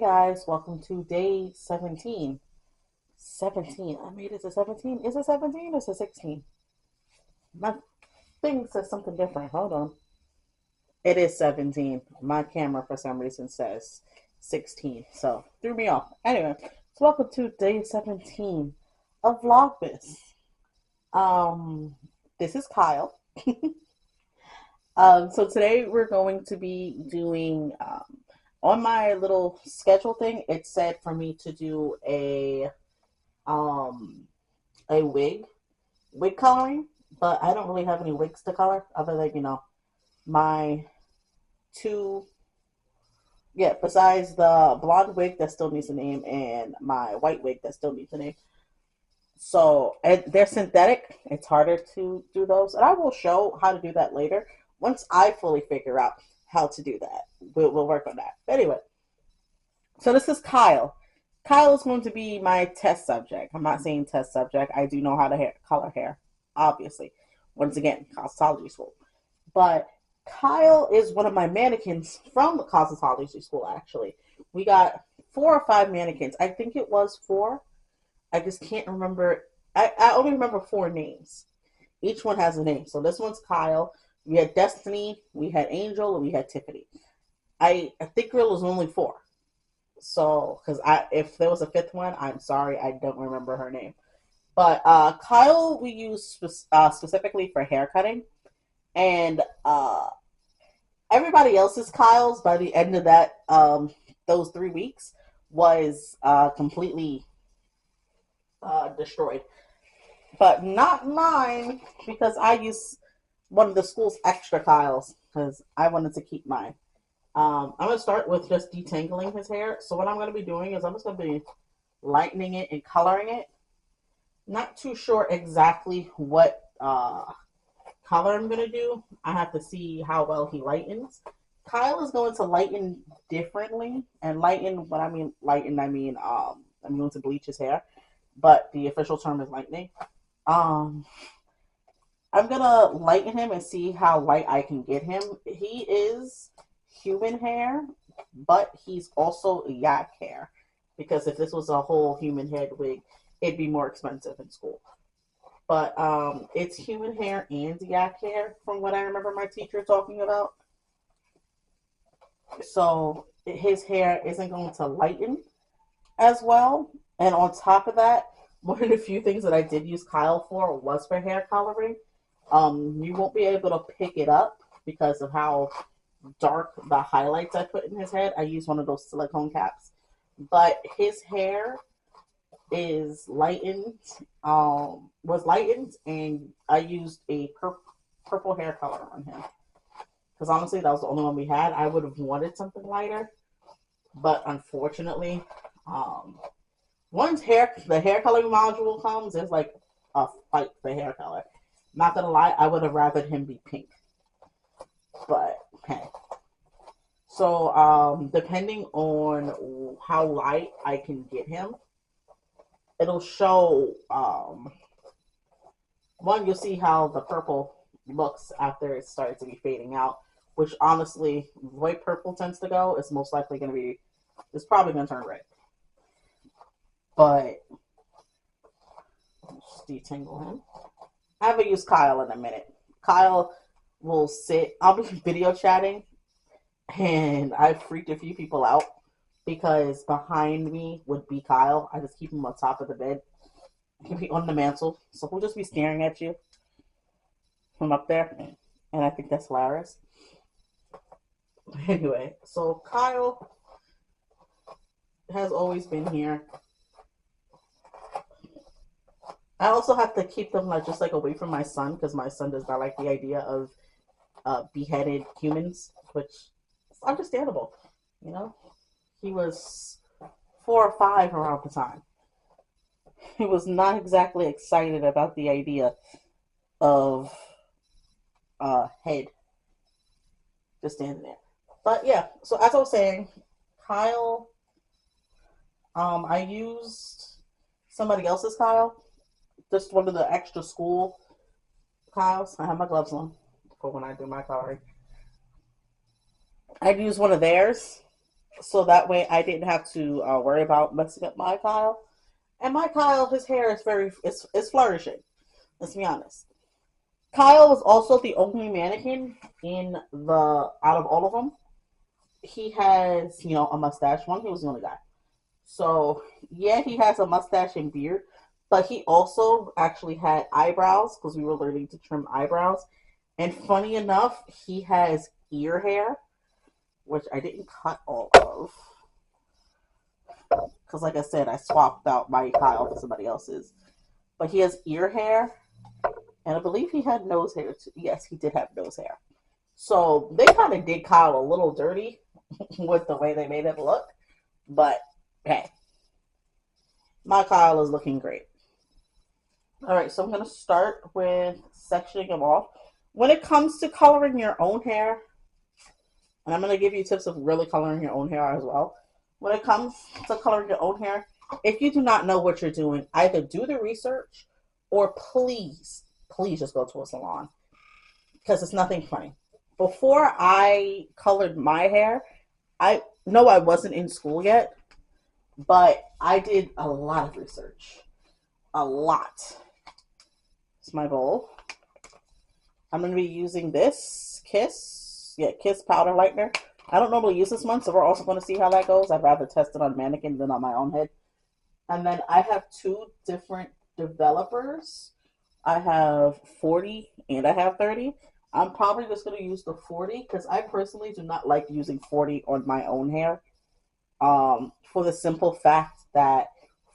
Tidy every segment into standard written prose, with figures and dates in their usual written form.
guys, welcome to day 17. 17. I made it to 17. Is it 17 or is it 16? My thing says something different. Hold on. It is 17. My camera, for some reason, says 16. So, threw me off. Anyway, so welcome to day 17 of Vlogmas. Um, this is Kyle. So today we're going to be doing, on my little schedule thing, it said for me to do um, a wig coloring, but I don't really have any wigs to color other than, my two, yeah, besides the blonde wig that still needs a name and my white wig that still needs a name. So they're synthetic. It's harder to do those. And I will show how to do that later. Once I fully figure out how to do that, we'll work on that. But anyway, so this is Kyle. Kyle is going to be my test subject. I'm not saying test subject. I do know how to color hair, obviously. Once again, cosmetology school. But Kyle is one of my mannequins from the cosmetology school, actually. We got 4 or 5 mannequins. I think it was 4. I just can't remember. I only remember 4 names. Each one has a name. So this one's Kyle. We had Destiny, we had Angel, and we had Tiffany. I think there was only 4. So, because if there was a 5th one, I'm sorry, I don't remember her name. But Kyle we use specifically for hair cutting. And everybody else's Kyles by the end of that those 3 weeks was completely destroyed, but not mine because I used one of the school's extra Kyles because I wanted to keep mine. I'm gonna start with just detangling his hair. So what I'm gonna be doing is I'm just gonna be lightening it and coloring it. Not too sure exactly what color I'm gonna do. I have to see how well he lightens. Kyle is going to lighten differently, and lighten. What I mean lighten, I'm going to bleach his hair, but the official term is lightening. Um, I'm gonna lighten him and see how light I can get him. He is human hair, but he's also yak hair because if this was a whole human head wig, it'd be more expensive in school. But it's human hair and yak hair from what I remember my teacher talking about. So his hair isn't going to lighten as well. And on top of that, one of the few things that I did use Kyle for was for hair coloring. You won't be able to pick it up because of how dark the highlights I put in his head. I used one of those silicone caps. But his hair is lightened, was lightened, and I used a purple hair color on him. Because honestly, that was the only one we had. I would have wanted something lighter, but unfortunately, once the hair coloring module comes, it's like a fight for hair color. Not gonna lie, I would have rather him be pink, but hey. So, depending on how light I can get him, it'll show. One, you'll see how the purple looks after it starts to be fading out. Which honestly, the way purple tends to go, it's most likely going to be. It's probably going to turn red. But let's detangle him. I haven't used Kyle in a minute. Kyle will sit. I'll be video chatting, and I've freaked a few people out because behind me would be Kyle. I just keep him on top of the bed. He'll be on the mantle, so he'll just be staring at you from up there, and I think that's hilarious. Anyway, so Kyle has always been here. I also have to keep them just away from my son because my son does not like the idea of beheaded humans, which is understandable. You know, he was 4 or 5 around the time. He was not exactly excited about the idea of head just standing there. But yeah, so as I was saying, Kyle, I used somebody else's Kyle, just one of the extra school Kyles. I have my gloves on for when I do my coloring. I'd use one of theirs so that way I didn't have to worry about messing up my Kyle. And my Kyle, his hair is is flourishing. Let's be honest. Kyle was also the only mannequin in the out of all of them. He has, a mustache. One, he was the only guy. So yeah, he has a mustache and beard, but he also actually had eyebrows because we were learning to trim eyebrows. And funny enough, he has ear hair, which I didn't cut all of because, like I said, I swapped out my Kyle for somebody else's. But he has ear hair, and I believe he had nose hair too. Yes, he did have nose hair. So they kind of did Kyle a little dirty with the way they made it look. But hey, my Kyle is looking great. All right, so I'm going to start with sectioning them off. When it comes to coloring your own hair, and I'm going to give you tips of really coloring your own hair as well. When it comes to coloring your own hair, if you do not know what you're doing, either do the research or please just go to a salon because it's nothing funny. Before I colored my hair, I know I wasn't in school yet, but I did a lot of research. A lot. It's my bowl. I'm going to be using this Kiss powder lightener. I don't normally use this one, so we're also going to see how that goes. I'd rather test it on Mannequin than on my own head. And then I have two different developers. I have 40 and I have 30. I'm probably just going to use the 40 because I personally do not like using 40 on my own hair. For the simple fact that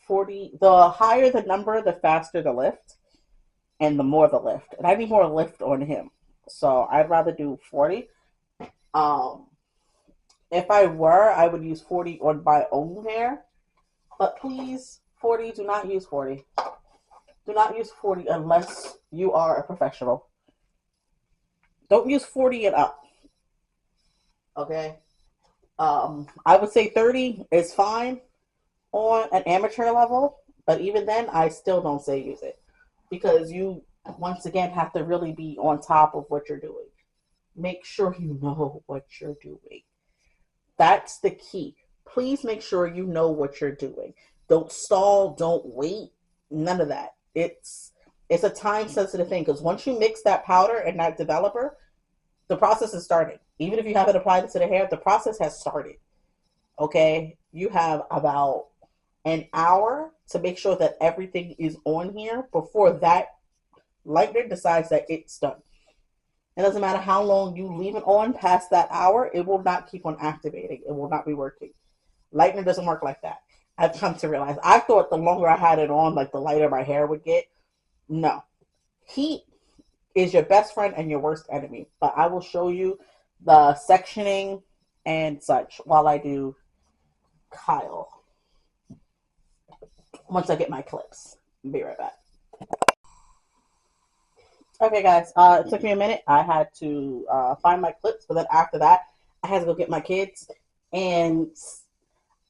40, the higher the number, the faster the lift and the more the lift. And I need more lift on him. So I'd rather do 40. If I were, I would use 40 on my own hair. But please, 40, do not use 40. Do not use 40 unless you are a professional. Don't use 40 and up. Okay? I would say 30 is fine on an amateur level. But even then, I still don't say use it. Because you, once again, have to really be on top of what you're doing. Make sure you know what you're doing. That's the key. Please make sure you know what you're doing. Don't stall. Don't wait. None of that. It's a time sensitive thing because once you mix that powder and that developer, the process is starting. Even if you haven't applied it to the hair, the process has started. Okay? You have about an hour to make sure that everything is on here before that lightener decides that it's done. It doesn't matter how long you leave it on past that hour, it will not keep on activating. It will not be working. Lightener doesn't work like that. I've come to realize. I thought the longer I had it on, like the lighter my hair would get. No. Heat is your best friend and your worst enemy. But I will show you the sectioning and such while I do Kyle. Once I get my clips. Be right back. Okay, guys. It took me a minute. I had to find my clips, but then after that, I had to go get my kids. And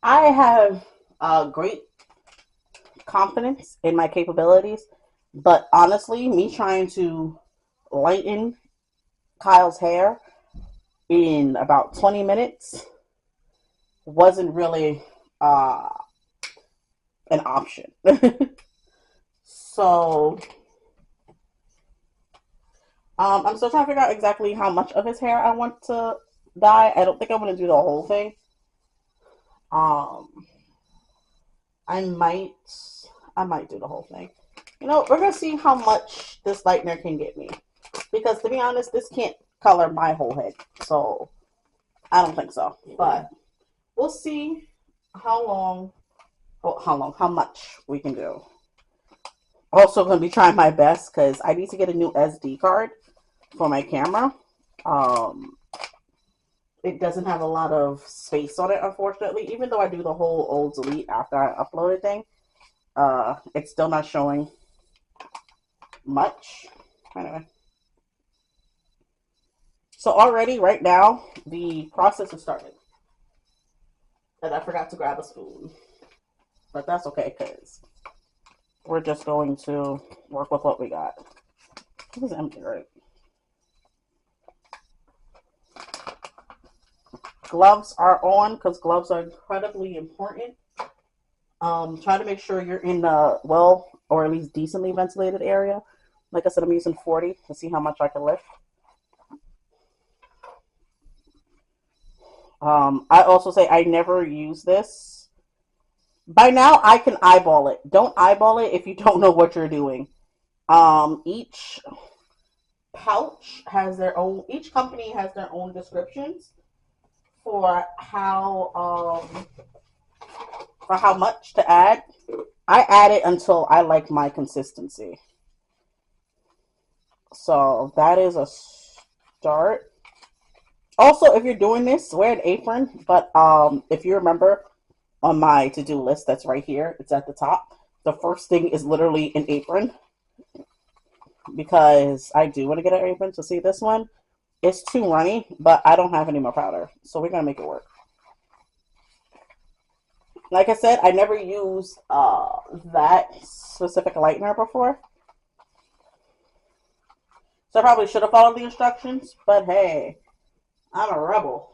I have great confidence in my capabilities, but honestly, me trying to lighten Kyle's hair in about 20 minutes wasn't really an option. So I'm still trying to figure out exactly how much of his hair I want to dye. I don't think I'm going to do the whole thing. I might do the whole thing. We're going to see how much this lightener can get me. Because to be honest, this can't color my whole head. So, I don't think so. But, we'll see how much we can do. Also going to be trying my best because I need to get a new SD card for my camera. It doesn't have a lot of space on it, unfortunately. Even though I do the whole old delete after I upload a thing, it's still not showing much. Anyway. So already, right now, the process is starting. And I forgot to grab a spoon. But that's okay, because we're just going to work with what we got. This is empty, right? gloves are on because gloves are incredibly important. Try to make sure you're in a well or at least decently ventilated area. Like I said, I'm using 40 to see how much I can lift. I also say I never use this. By now, I can eyeball it. Don't eyeball it if you don't know what you're doing. Each pouch has their own. Each company has their own descriptions for how much to add. I add it until I like my consistency. So that is a start. Also, if you're doing this, wear an apron. But if you remember on my to-do list, that's right here. It's at the top. The first thing is literally an apron because I do want to get an apron. So see this one, it's too runny, but I don't have any more powder, so we're gonna make it work. Like I said, I never used that specific lightener before. So I probably should have followed the instructions, but hey, I'm a rebel.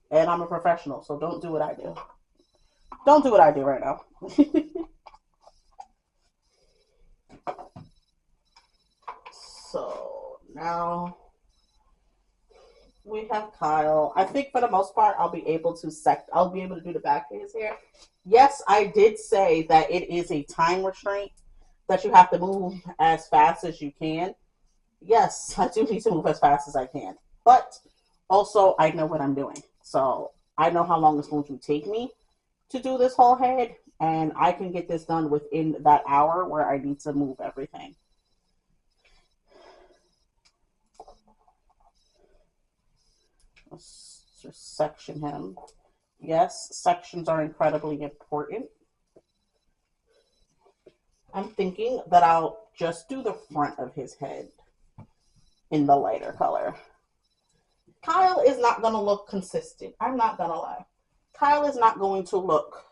And I'm a professional, so don't do what I do. Don't do what I do right now. So now we have Kyle. I think for the most part, I'll be able to do the back of his hair. Yes, I did say that it is a time restraint that you have to move as fast as you can. Yes, I do need to move as fast as I can. But also, I know what I'm doing. So I know how long it's going to take me to do this whole head. And I can get this done within that hour where I need to move everything. Let's just section him. Yes, sections are incredibly important. I'm thinking that I'll just do the front of his head in the lighter color. Kyle is not going to look consistent. I'm not going to lie. Kyle is not going to look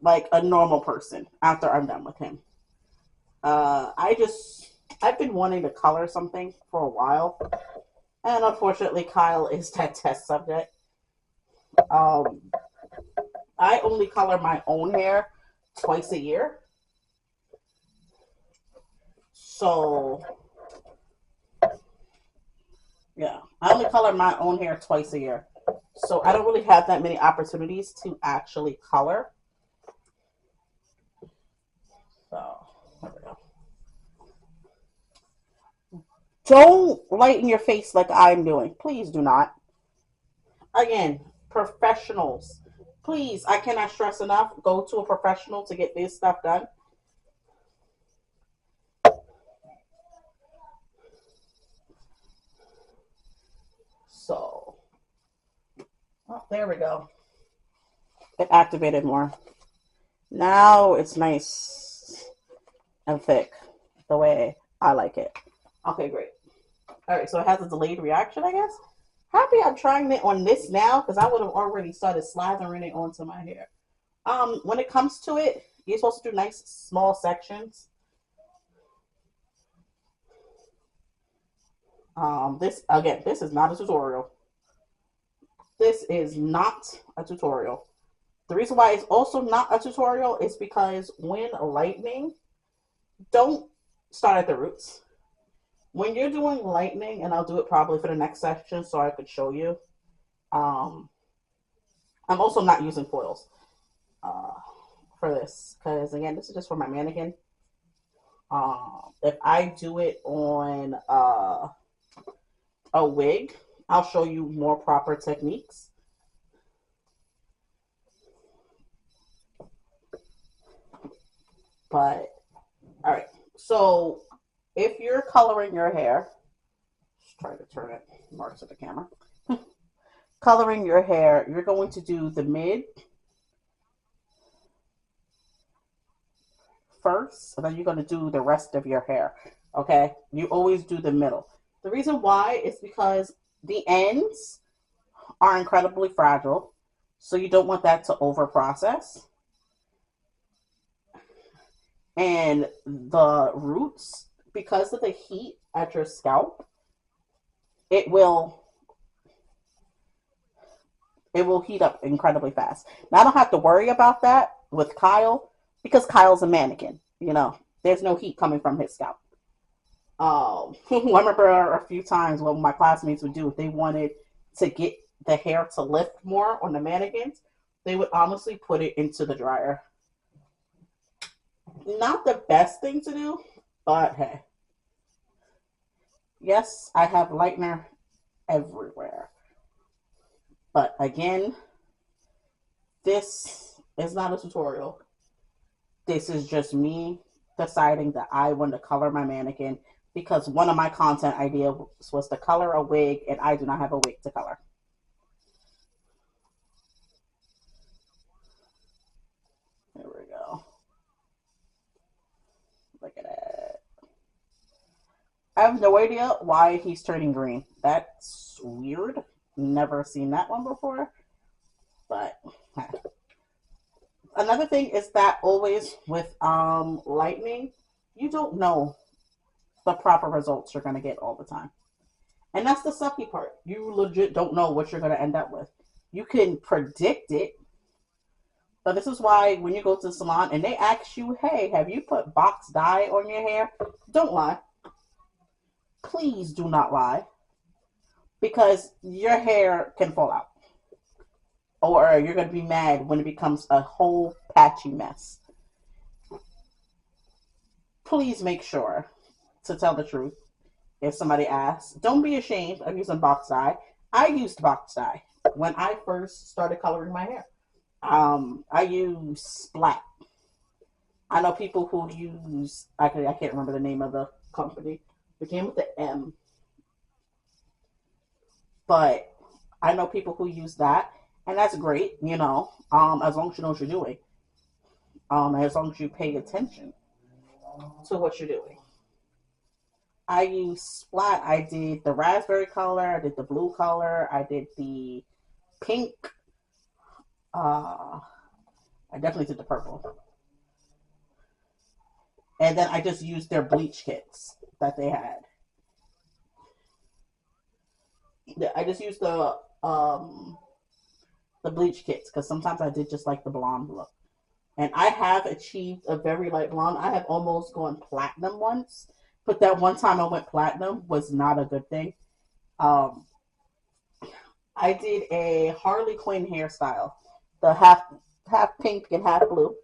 like a normal person after I'm done with him. I've been wanting to color something for a while. And unfortunately, Kyle is that test subject. I only color my own hair twice a year. So, yeah, I only color my own hair twice a year. So I don't really have that many opportunities to actually color. So, there we go. Don't lighten your face like I'm doing. Please do not. Again, professionals. Please, I cannot stress enough. Go to a professional to get this stuff done. So, oh, there we go. It activated more. Now it's nice and thick the way I like it. Okay, great. All right, so it has a delayed reaction, I guess. Happy I'm trying it on this now because I would have already started slathering it onto my hair. When it comes to it, you're supposed to do nice small sections. This is not a tutorial. This is not a tutorial. The reason why it's also not a tutorial is because when lightening, don't start at the roots. When you're doing lightening, and I'll do it probably for the next section so I could show you. I'm also not using foils for this because, again, this is just for my mannequin. If I do it on a wig, I'll show you more proper techniques. But, all right. So, if you're coloring your hair, just try to turn it more to the camera. Coloring your hair, you're going to do the mid first, and then you're going to do the rest of your hair. Okay? You always do the middle. The reason why is because the ends are incredibly fragile, so you don't want that to over process. And the roots, because of the heat at your scalp, it will It will heat up incredibly fast. Now I don't have to worry about that with Kyle because Kyle's a mannequin. You know, there's no heat coming from his scalp. I remember a few times what my classmates would do if they wanted to get the hair to lift more on the mannequins, they would honestly put it into the dryer. Not the best thing to do, but hey. Yes, I have lightener everywhere. But again, this is not a tutorial. This is just me deciding that I want to color my mannequin because one of my content ideas was to color a wig, and I do not have a wig to color. There we go. Look at that. I have no idea why he's turning green. That's weird. Never seen that one before. But another thing is that always with lightning, you don't know the proper results you're gonna get all the time. And that's the sucky part. You legit don't know what you're gonna end up with. You can predict it, but this is why when you go to the salon and they ask you, hey, have you put box dye on your hair? Don't lie. Please do not lie. Because your hair can fall out. Or you're going to be mad when it becomes a whole patchy mess. Please make sure to tell the truth if somebody asks. Don't be ashamed of using box dye. I used box dye when I first started coloring my hair. I use Splat. I know people who use, I can't remember the name of the company. It began with the M. But I know people who use that, and that's great, you know, as long as you know what you're doing. As long as you pay attention to what you're doing. I use Splat. I did the raspberry color, I did the blue color, I did the pink. I definitely did the purple. And then I just used their bleach kits that they had. I just used the bleach kits because sometimes I did just like the blonde look. And I have achieved a very light blonde. I have almost gone platinum once, but that one time I went platinum was not a good thing. I did a Harley Quinn hairstyle, the half pink and half blue.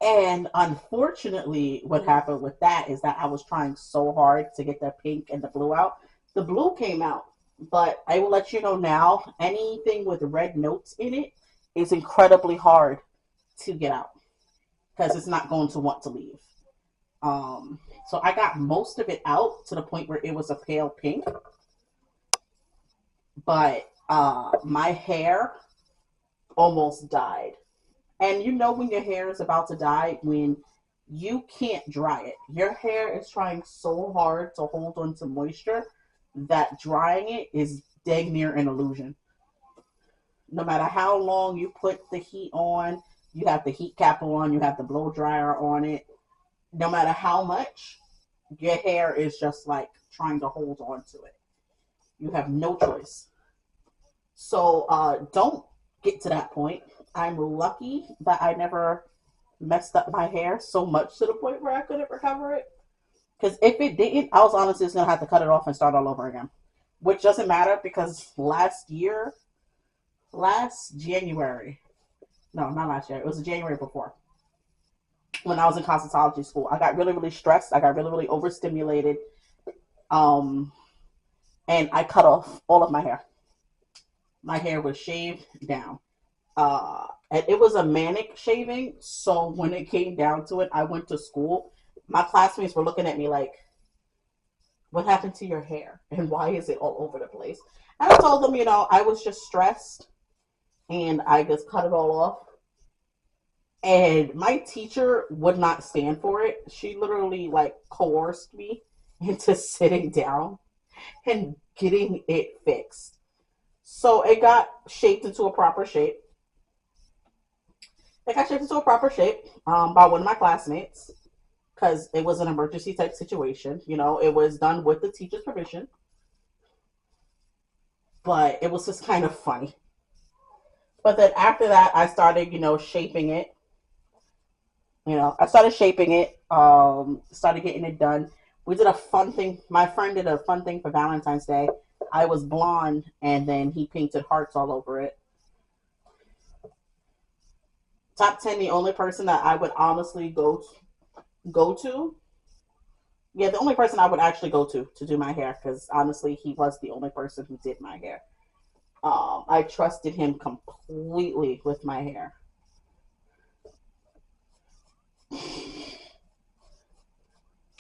And unfortunately, what happened with that is that I was trying so hard to get the pink and the blue out. The blue came out, but I will let you know now, anything with red notes in it is incredibly hard to get out because it's not going to want to leave. So I got most of it out to the point where it was a pale pink, but my hair almost died. And you know when your hair is about to die when you can't dry it. Your hair is trying so hard to hold on to moisture that drying it is dang near an illusion. No matter how long you put the heat on, you have the heat cap on, you have the blow dryer on it. No matter how much, your hair is just like trying to hold on to it. You have no choice. So don't get to that point. I'm lucky that I never messed up my hair so much to the point where I couldn't recover it. Because if it didn't, I was honestly just going to have to cut it off and start all over again. Which doesn't matter because last January, no, not last year, it was the January before, when I was in cosmetology school, I got really, really stressed. I got really, really overstimulated. And I cut off all of my hair. My hair was shaved down. And it was a manic shaving, so when it came down to it, I went to school. My classmates were looking at me like, what happened to your hair? And why is it all over the place? And I told them, you know, I was just stressed, and I just cut it all off. And my teacher would not stand for it. She literally, like, coerced me into sitting down and getting it fixed. So it got shaped into a proper shape. It got shaped into a proper shape by one of my classmates because it was an emergency type situation. You know, it was done with the teacher's permission, but it was just kind of funny. But then after that, I started, shaping it. I started shaping it. Started getting it done. We did a fun thing. My friend did a fun thing for Valentine's Day. I was blonde, and then he painted hearts all over it. Top 10, the only person that I would honestly go to. Yeah, the only person I would actually go to do my hair, because honestly, he was the only person who did my hair. I trusted him completely with my hair.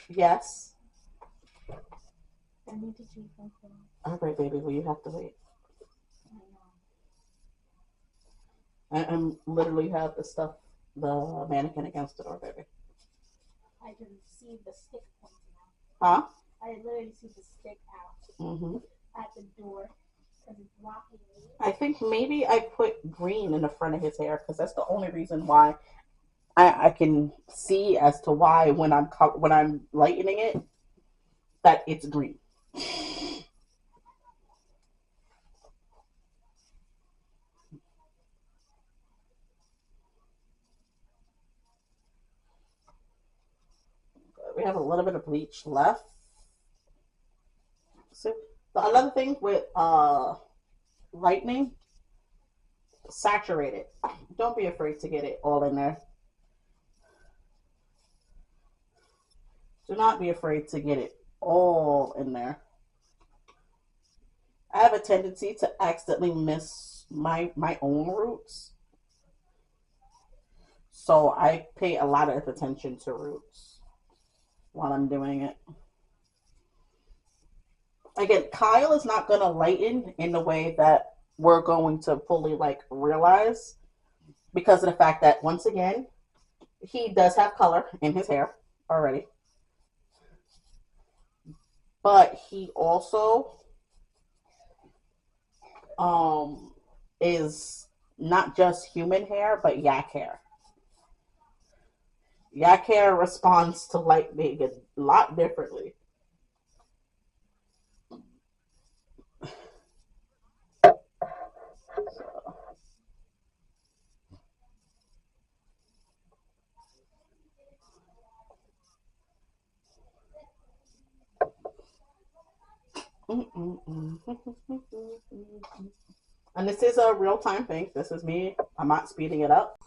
Yes. I need to change my phone. All right, baby. Well, you have to wait. I literally have the stuff, the mannequin against the door, baby. I can see the stick pointing Huh? out. I literally see the stick out at the door because it's blocking me. I think maybe I put green in the front of his hair because that's the only reason why I can see as to why when I'm lightening it that it's green. We have a little bit of bleach left. So another thing with lightning, saturate it. Don't be afraid to get it all in there. Do not be afraid to get it all in there. I have a tendency to accidentally miss my own roots. So I pay a lot of attention to roots while I'm doing it. Again, Kyle is not going to lighten in the way that we're going to fully realize because of the fact that once again, he does have color in his hair already. But he also is not just human hair, but yak hair. Yak hair responds to lightning a lot differently. And this is a real time thing. This is me. I'm not speeding it up.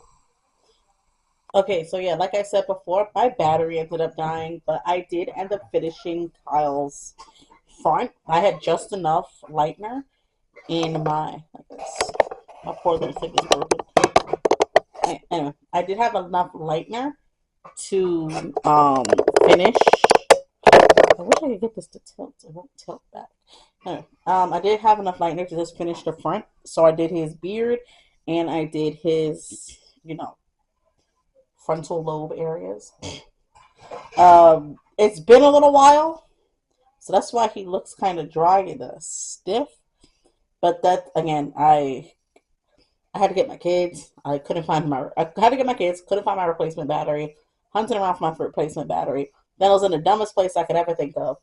Okay, so yeah, like I said before, my battery ended up dying, but I did end up finishing Kyle's front. I had just enough lightener in my poor little thing is broken. Anyway, I did have enough lightener to finish. I wish I could get this to tilt. It won't tilt back. Anyway, I did have enough lightener to just finish the front. So I did his beard and I did his, frontal lobe areas. It's been a little while, so that's why he looks kind of dry and stiff. But that again, I had to get my kids. I had to get my kids. Couldn't find my replacement battery. Hunting around for my replacement battery. That was in the dumbest place I could ever think of,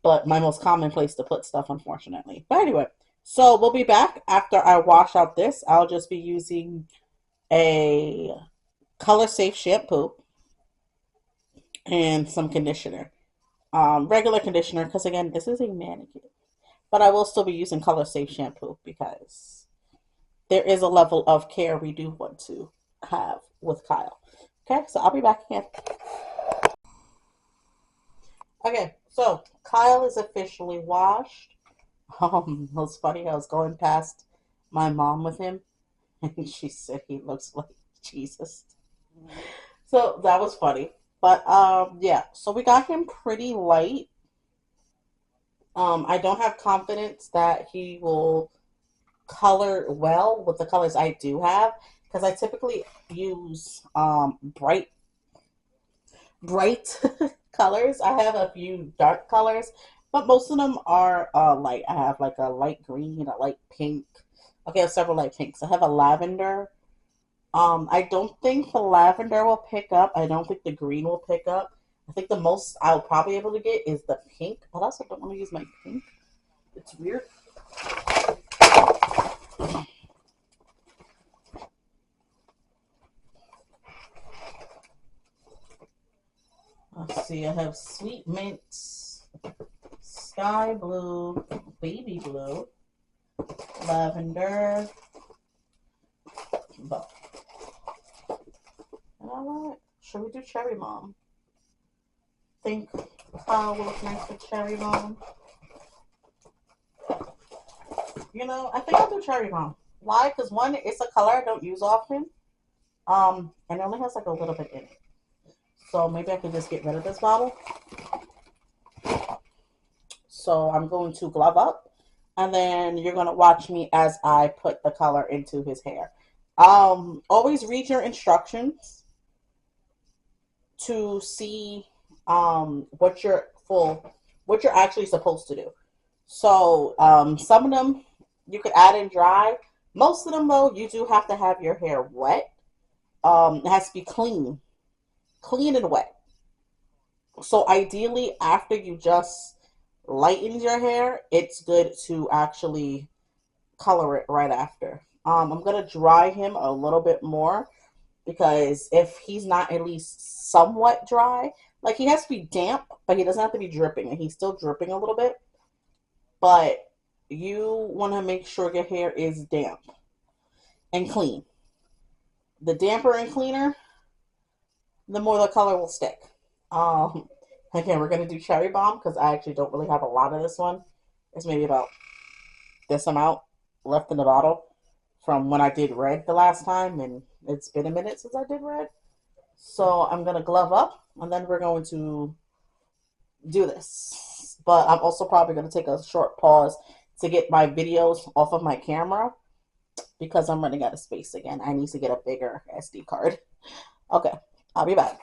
but my most common place to put stuff, unfortunately. But anyway, so we'll be back after I wash out this. I'll just be using a color safe shampoo and some conditioner. Regular conditioner, because again, this is a mannequin. But I will still be using color safe shampoo because there is a level of care we do want to have with Kyle. Okay, so I'll be back again. Okay, so Kyle is officially washed. It was funny. I was going past my mom with him, and she said he looks like Jesus. So that was funny. But yeah. So we got him pretty light. I don't have confidence that he will color well with the colors I do have because I typically use bright colors. I have a few dark colors, but most of them are light. I have like a light green, a light pink. Okay, I have several light pinks. I have a lavender. I don't think the lavender will pick up. I don't think the green will pick up. I think the most I'll probably be able to get is the pink, but I also don't want to use my pink. It's weird. Let's see, I have sweet mint, sky blue, baby blue, lavender, but you know what? Should we do cherry bomb? Think will look nice with cherry bomb. You know, I think I'll do cherry bomb. Why? Because one, it's a color I don't use often. And it only has like a little bit in it. So maybe I could just get rid of this bottle. So I'm going to glove up. And then you're going to watch me as I put the color into his hair. Always read your instructions to see what you're actually supposed to do. So some of them you could add in dry. Most of them though, you do have to have your hair wet. It has to be clean and wet. So ideally, after you just lighten your hair, it's good to actually color it right after. I'm gonna dry him a little bit more because if he's not at least somewhat dry, like he has to be damp, but he doesn't have to be dripping, and he's still dripping a little bit. But you want to make sure your hair is damp and clean. The damper and cleaner, the more the color will stick. Again, we're going to do cherry bomb because I actually don't really have a lot of this one. It's maybe about this amount left in the bottle from when I did red the last time, and it's been a minute since I did red. So I'm going to glove up, and then we're going to do this. But I'm also probably going to take a short pause to get my videos off of my camera because I'm running out of space again. I need to get a bigger SD card. Okay, I'll be back.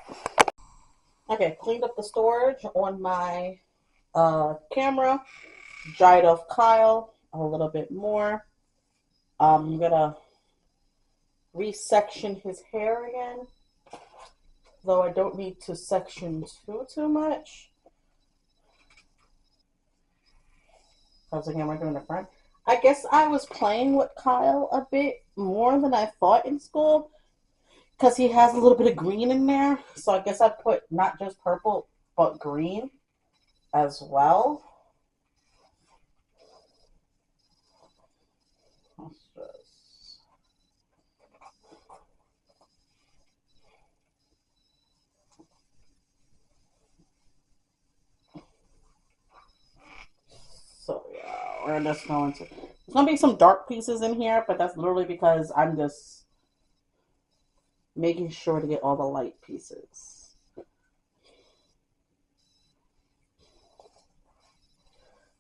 Okay, cleaned up the storage on my camera, dried off Kyle a little bit more. I'm gonna resection his hair again, though I don't need to section too much. Because again, we're doing the front. I guess I was playing with Kyle a bit more than I thought in school because he has a little bit of green in there. So I guess I put not just purple, but green as well. So yeah, we're just going to. There's gonna be some dark pieces in here, but that's literally because I'm just making sure to get all the light pieces.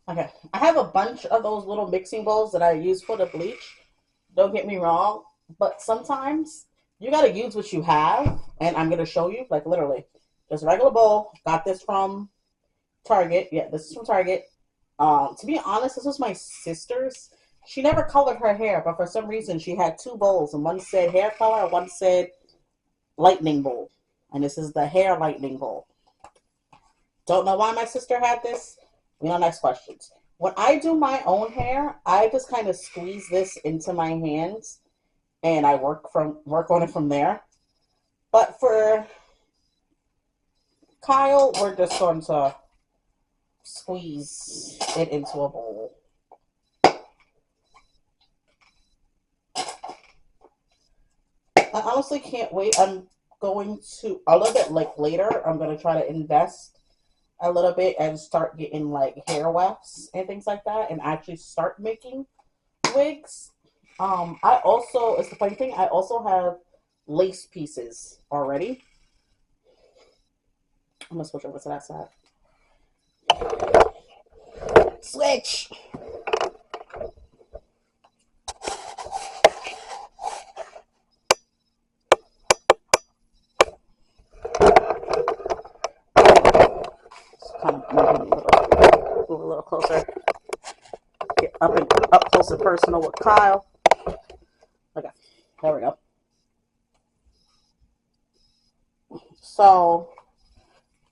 Okay, I have a bunch of those little mixing bowls that I use for the bleach. Don't get me wrong, but sometimes you gotta use what you have, and I'm gonna show you, like literally, just a regular bowl. Got this from Target. Yeah, this is from Target. To be honest, this was my sister's. She never colored her hair, but for some reason she had two bowls, and one said hair color, and one said lightening bowl. And this is the hair lightening bowl. Don't know why my sister had this. Next questions. When I do my own hair, I just kind of squeeze this into my hands, and I work on it from there. But for Kyle, we're just going to squeeze it into a bowl. I honestly can't wait. I'm going to, a little bit like later, I'm going to try to invest a little bit and start getting like hair wefts and things like that and actually start making wigs. I also, it's the funny thing, I also have lace pieces already. I'm going to switch over to that side. Switch! Kind of move a little closer. Get up close and personal with Kyle. Okay, there we go. So,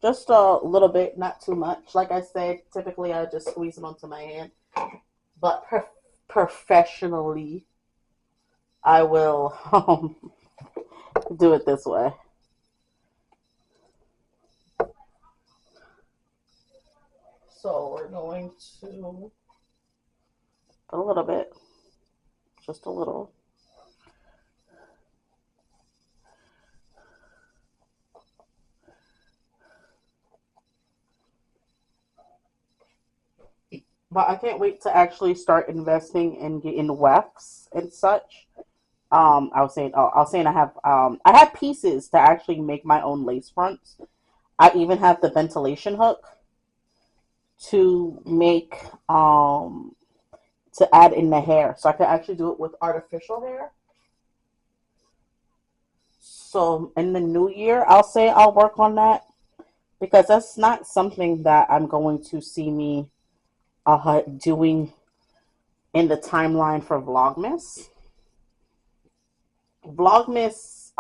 just a little bit, not too much. Like I said, typically I just squeeze it onto my hand. But professionally, I will do it this way. So we're going to a little bit, just a little. But I can't wait to actually start investing in getting wefts and such. I have pieces to actually make my own lace fronts. I even have the ventilation hook to make to add in the hair, so I can actually do it with artificial hair. So in the new year, I'll say I'll work on that because that's not something that I'm going to see me doing in the timeline for Vlogmas. Vlogmas,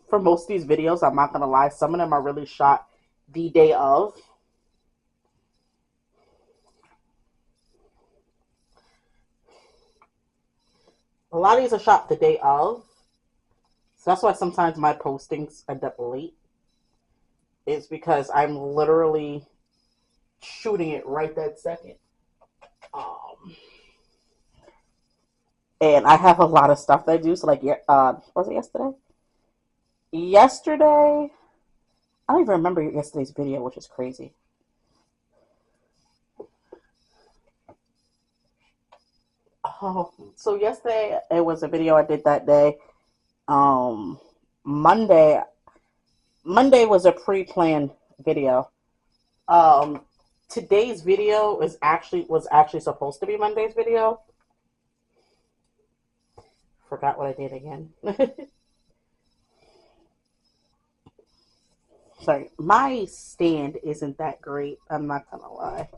for most of these videos, I'm not gonna lie, some of them are really shot the day of. A lot of these are shot the day of. So that's why sometimes my postings end up late. It's because I'm literally shooting it right that second. And I have a lot of stuff that I do. So like, was it yesterday? Yesterday, I don't even remember yesterday's video, which is crazy. Oh, so yesterday it was a video I did that day. Um, Monday, Monday was a pre-planned video. Today's video was actually supposed to be Monday's video. Forgot what I did again. Sorry, my stand isn't that great. I'm not gonna lie.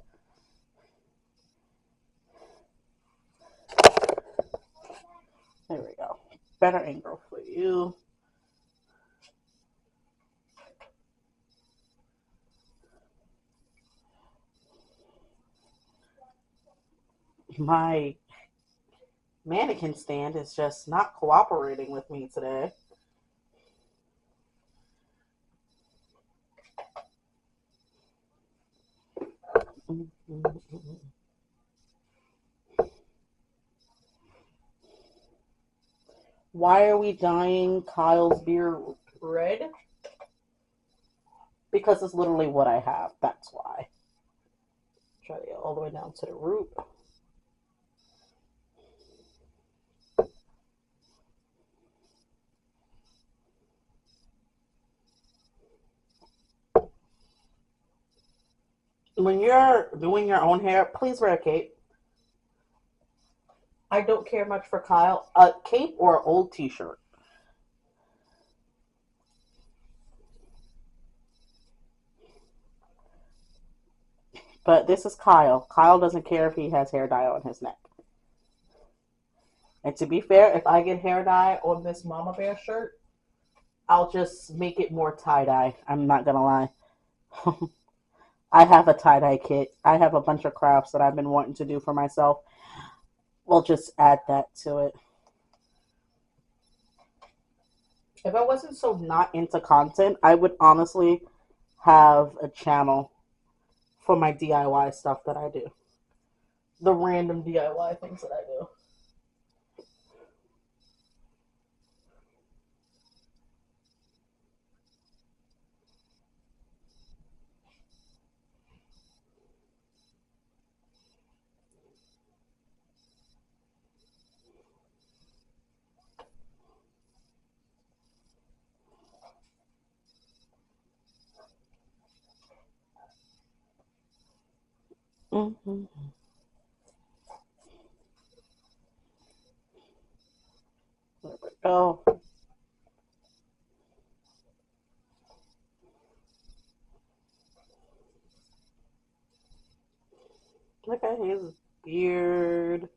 There we go. Better angle for you. My mannequin stand is just not cooperating with me today. Why are we dyeing Kyle's beard red? Because it's literally what I have. That's why. Try to get all the way down to the root. When you're doing your own hair, please wear a cape. I don't care much for Kyle. A cape or an old t-shirt. But this is Kyle. Kyle doesn't care if he has hair dye on his neck. And to be fair, if I get hair dye on this Mama Bear shirt, I'll just make it more tie-dye. I'm not gonna lie. I have a tie-dye kit. I have a bunch of crafts that I've been wanting to do for myself. We'll just add that to it. If I wasn't so not into content, I would honestly have a channel for my DIY stuff that I do. The random DIY things that I do. Mm-hmm. There we go. Look at his beard.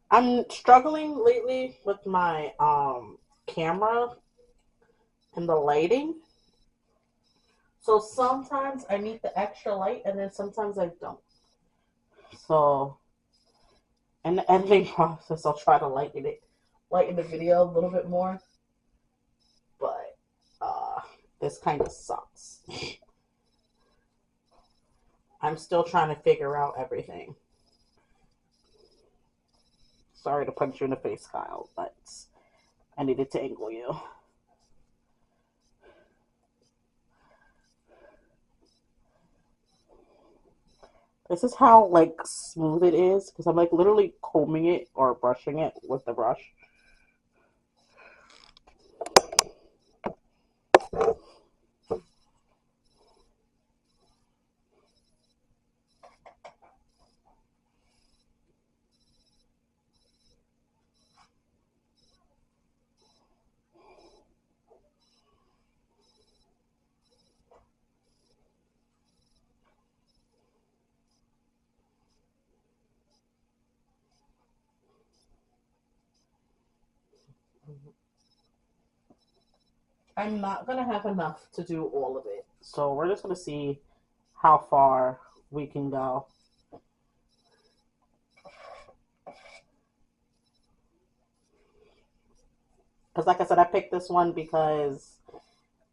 I'm struggling lately with my camera and the lighting. So sometimes I need the extra light and then sometimes I don't. So in the editing process I'll try to lighten the video a little bit more. But this kind of sucks. I'm still trying to figure out everything. Sorry to punch you in the face, Kyle, but I needed to angle you. This is how like smooth it is because I'm like literally combing it or brushing it with the brush. I'm not gonna have enough to do all of it, so we're just gonna see how far we can go. Because, like I said, I picked this one because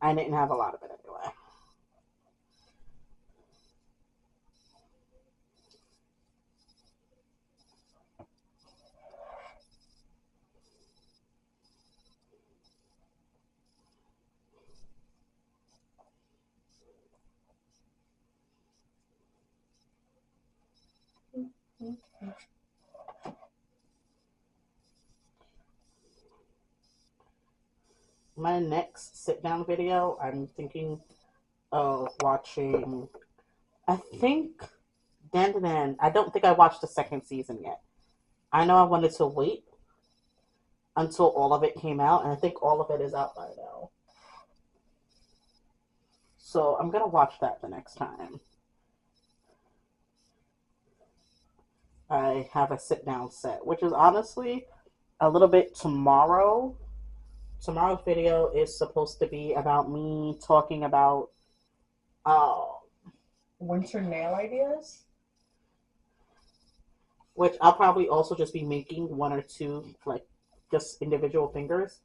I didn't have a lot of it anyway. My next sit down video, I'm thinking of watching. I think Dan. I don't think I watched the second season yet. I know I wanted to wait until all of it came out, and I think all of it is out by now. So I'm gonna watch that the next time I have a sit down set, which is honestly a little bit tomorrow. Tomorrow's video is supposed to be about me talking about uh, winter nail ideas, which I'll probably also just be making one or two, like just individual fingers,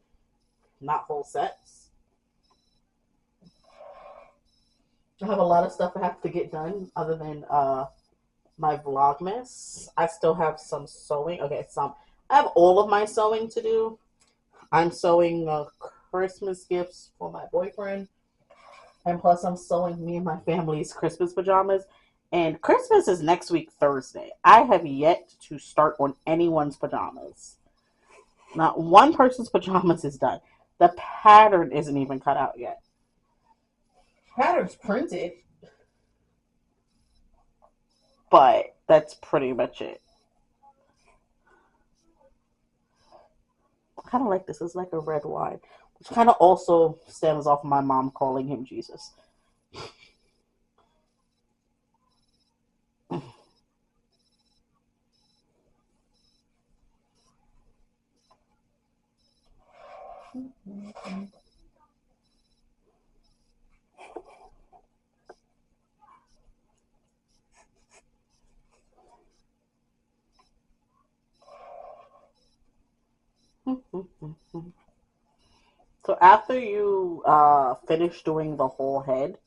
not whole sets. I have a lot of stuff I have to get done other than my Vlogmas. I still have some sewing. Okay, I have all of my sewing to do. I'm sewing Christmas gifts for my boyfriend. And plus, I'm sewing me and my family's Christmas pajamas. And Christmas is next week, Thursday. I have yet to start on anyone's pajamas. Not one person's pajamas is done. The pattern isn't even cut out yet. Pattern's printed. But that's pretty much it. I kind of like this. It's like a red wine, which kind of also stems off my mom calling him Jesus. So after you finish doing the whole head,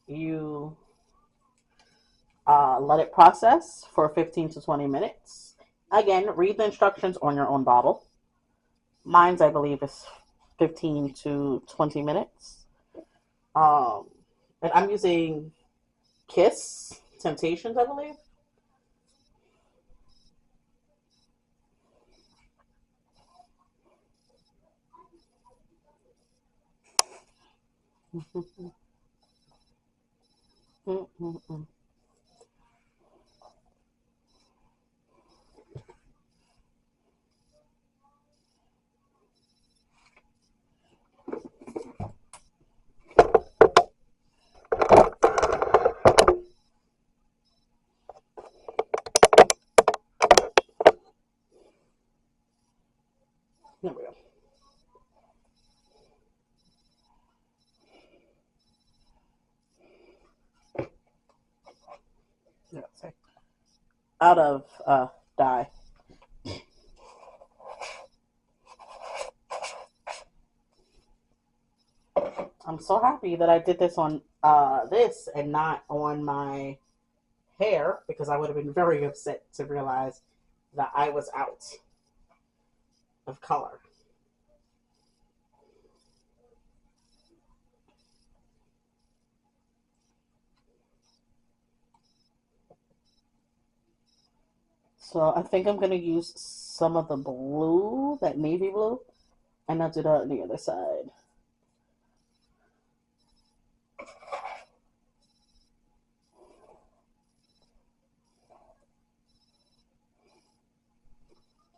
you let it process for 15 to 20 minutes. Again, read the instructions on your own bottle. Mine's, I believe, is 15 to 20 minutes. Um, and I'm using Kiss Temptations, I believe. There we go. Yeah, sorry. Out of dye. I'm so happy that I did this on this and not on my hair, because I would have been very upset to realize that I was out of color. So I think I'm going to use some of the blue, that navy blue, and I'll do that on the other side.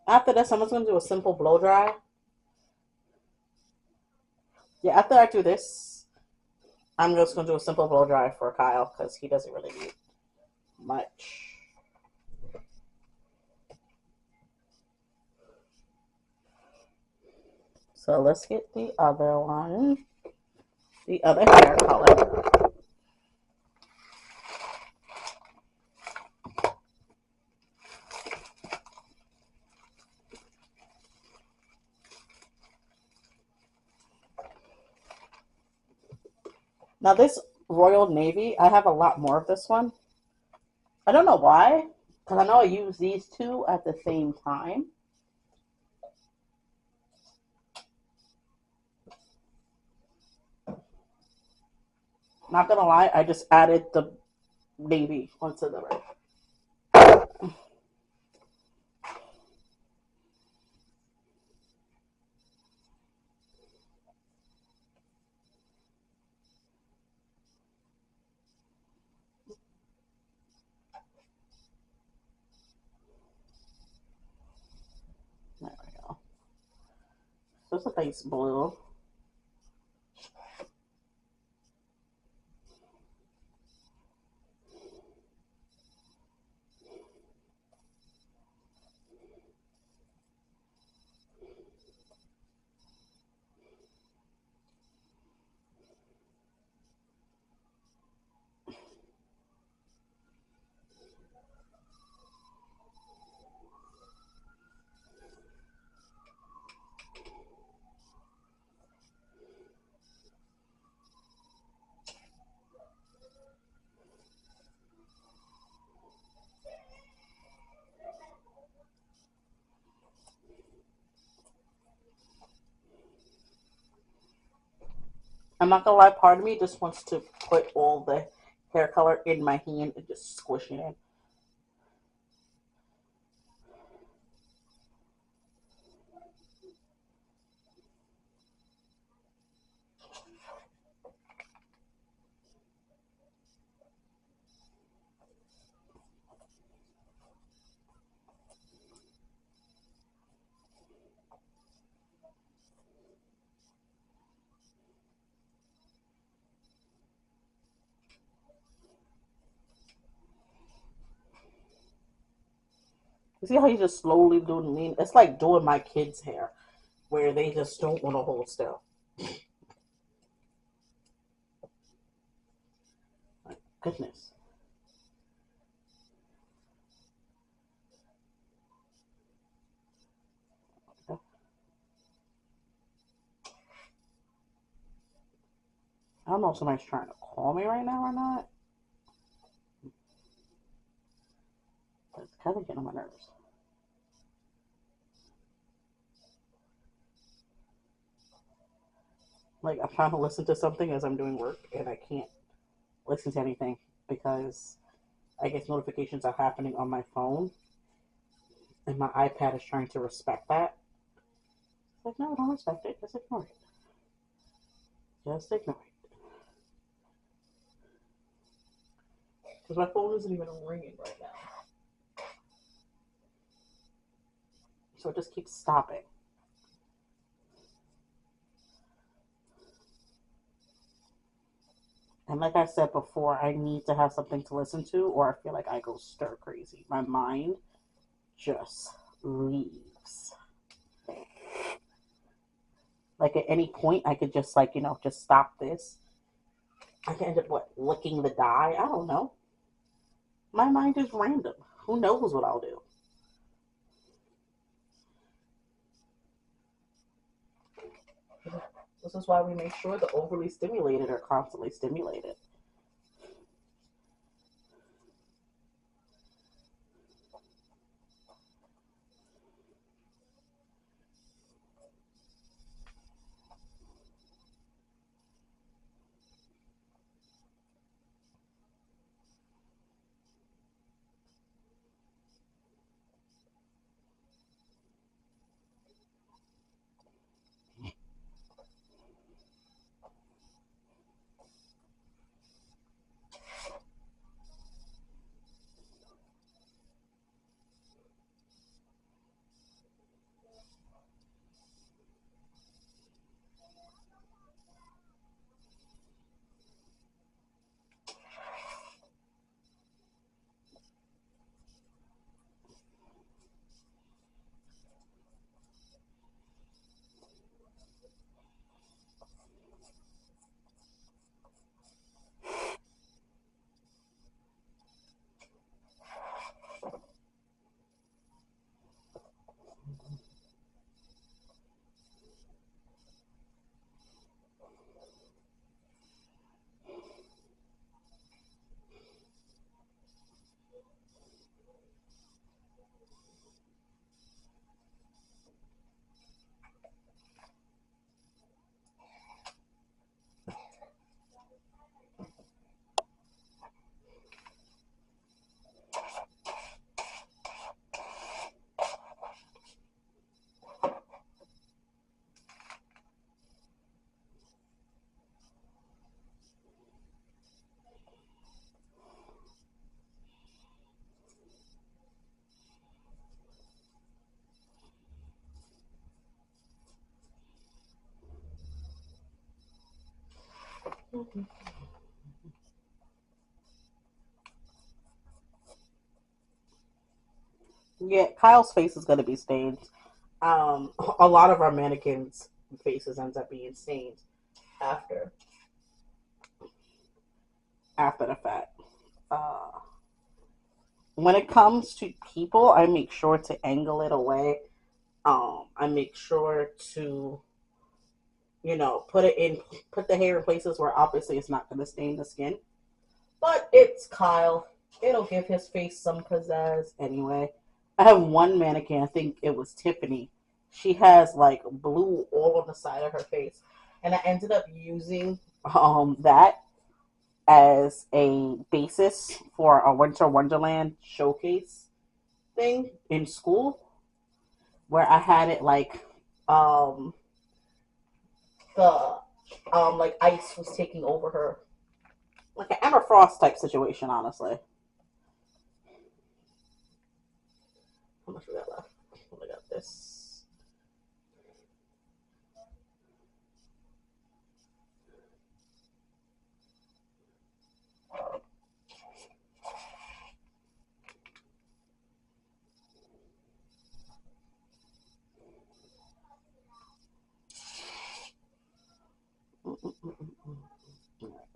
After this, I'm just going to do a simple blow dry. Yeah, after I do this, I'm just going to do a simple blow dry for Kyle because he doesn't really need much. So let's get the other one, the other hair color. Now this Royal Navy, I have a lot more of this one. I don't know why, because I know I use these two at the same time. Not gonna lie, I just added the navy onto the red. There we go. So it's a nice blue. I'm not gonna lie, part of me just wants to put all the hair color in my hand and just squish it in. You see how you just slowly doing me? It's like doing my kids' hair, where they just don't want to hold still. My goodness. I don't know if somebody's trying to call me right now or not. But it's kind of getting on my nerves. Like, I'm trying to listen to something as I'm doing work, and I can't listen to anything because I guess notifications are happening on my phone, and my iPad is trying to respect that. It's like, no, don't respect it. Just ignore it. Just ignore it. Because my phone isn't even ringing right now. So it just keeps stopping. And like I said before, I need to have something to listen to, or I feel like I go stir crazy. My mind just leaves. Like at any point, I could just just stop this. I could end up licking the dye. I don't know. My mind is random. Who knows what I'll do? This is why we make sure the overly stimulated are constantly stimulated. Yeah, Kyle's face is gonna be stained. A lot of our mannequins' faces ends up being stained after the fact. Uh, when it comes to people, I make sure to angle it away. I make sure to put the hair in places where obviously it's not going to stain the skin. But it's Kyle. It'll give his face some pizzazz anyway. I have one mannequin, I think it was Tiffany. She has like blue all on the side of her face. And I ended up using that as a basis for a Winter Wonderland showcase thing in school where I had it like the like ice was taking over her. Like an Emma Frost type situation, honestly. How much we got left? We got this.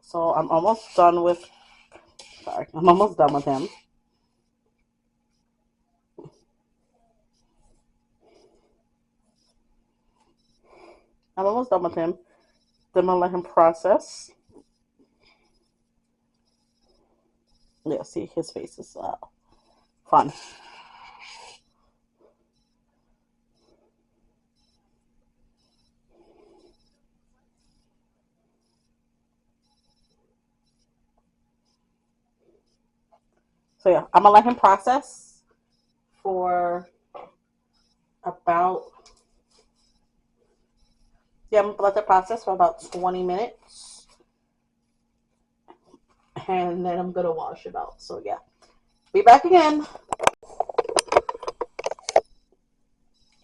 So I'm almost done with. Sorry, I'm almost done with him. I'm almost done with him. Then I'll let him process. Yeah, see, his face is fun. So yeah, I'm gonna let him process for about I'm gonna let the process for about 20 minutes, and then I'm gonna wash it out. So yeah, be back again.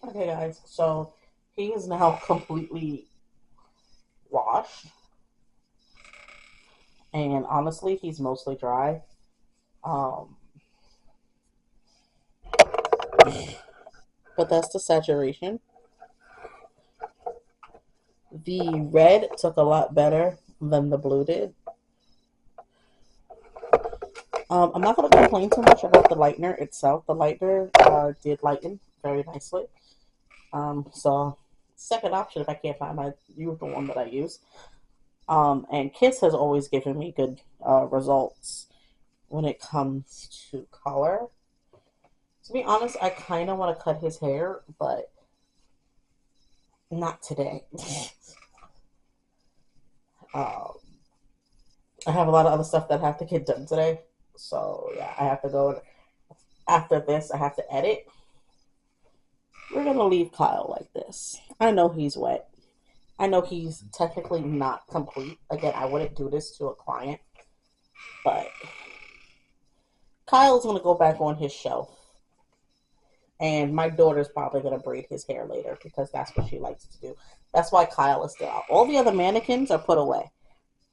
Okay, guys. So he is now completely washed, and honestly, he's mostly dry. Um, but that's the saturation. The red took a lot better than the blue did. I'm not going to complain too much about the lightener itself. The lightener did lighten very nicely. So second option if I can't find my usual one that I use. And Kiss has always given me good results when it comes to color. To be honest, I kind of want to cut his hair, but not today. um, I have a lot of other stuff that have to get done today. So, yeah, I have to go. After this, I have to edit. We're going to leave Kyle like this. I know he's wet. I know he's technically not complete. Again, I wouldn't do this to a client, but Kyle's going to go back on his shelf. And my daughter's probably going to braid his hair later because that's what she likes to do. That's why Kyle is still out. All the other mannequins are put away.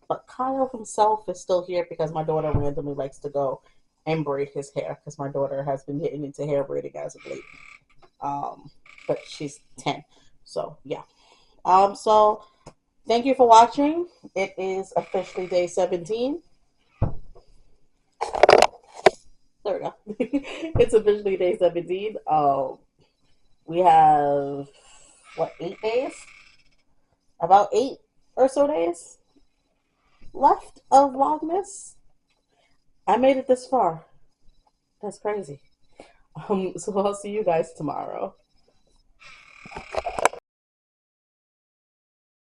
But Kyle himself is still here because my daughter randomly likes to go and braid his hair because my daughter has been getting into hair braiding as of late. But she's 10. So, yeah. So thank you for watching. It is officially day 17. There we go. It's officially day 17. We have, what, 8 days? About 8 or so days left of Vlogmas. I made it this far. That's crazy. So I'll see you guys tomorrow.